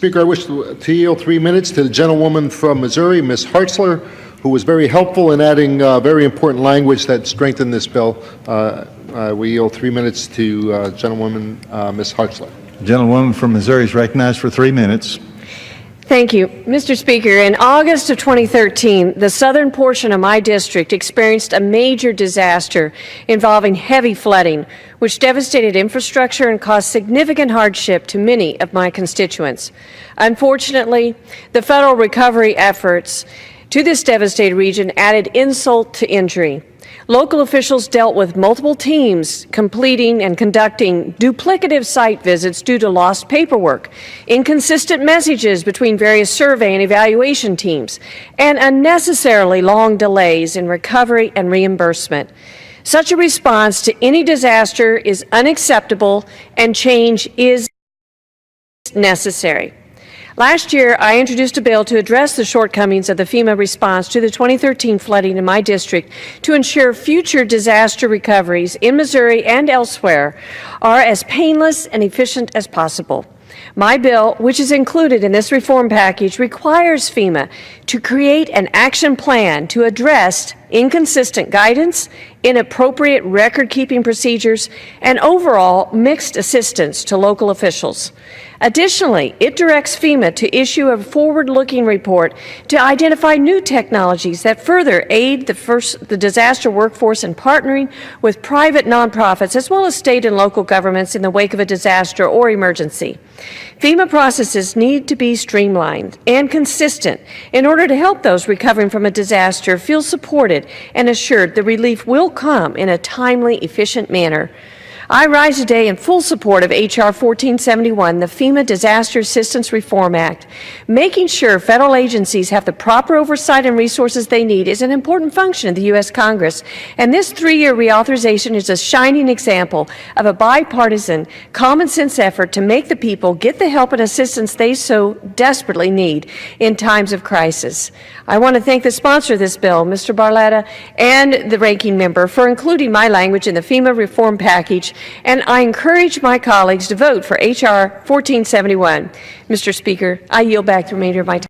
Speaker, I wish to yield 3 minutes to the gentlewoman from Missouri, Ms. Hartzler, who was very helpful in adding very important language that strengthened this bill. We yield 3 minutes to gentlewoman Ms. Hartzler. The gentlewoman from Missouri is recognized for 3 minutes. Thank you. Mr. Speaker, in August of 2013, the southern portion of my district experienced a major disaster involving heavy flooding, which devastated infrastructure and caused significant hardship to many of my constituents. Unfortunately, the federal recovery efforts to this devastated region added insult to injury. Local officials dealt with multiple teams completing and conducting duplicative site visits due to lost paperwork, inconsistent messages between various survey and evaluation teams, and unnecessarily long delays in recovery and reimbursement. Such a response to any disaster is unacceptable, and change is necessary. Last year, I introduced a bill to address the shortcomings of the FEMA response to the 2013 flooding in my district to ensure future disaster recoveries in Missouri and elsewhere are as painless and efficient as possible. My bill, which is included in this reform package, requires FEMA to create an action plan to address inconsistent guidance, inappropriate record-keeping procedures, and overall mixed assistance to local officials. Additionally, it directs FEMA to issue a forward-looking report to identify new technologies that further aid the disaster workforce in partnering with private nonprofits as well as state and local governments in the wake of a disaster or emergency. FEMA processes need to be streamlined and consistent in order to help those recovering from a disaster feel supported and assured the relief will come in a timely, efficient manner. I rise today in full support of H.R. 1471, the FEMA Disaster Assistance Reform Act. Making sure federal agencies have the proper oversight and resources they need is an important function of the U.S. Congress, and this 3-year reauthorization is a shining example of a bipartisan, common-sense effort to make the people get the help and assistance they so desperately need in times of crisis. I want to thank the sponsor of this bill, Mr. Barletta, and the ranking member for including my language in the FEMA reform package, and I encourage my colleagues to vote for H.R. 1471. Mr. Speaker, I yield back the remainder of my time.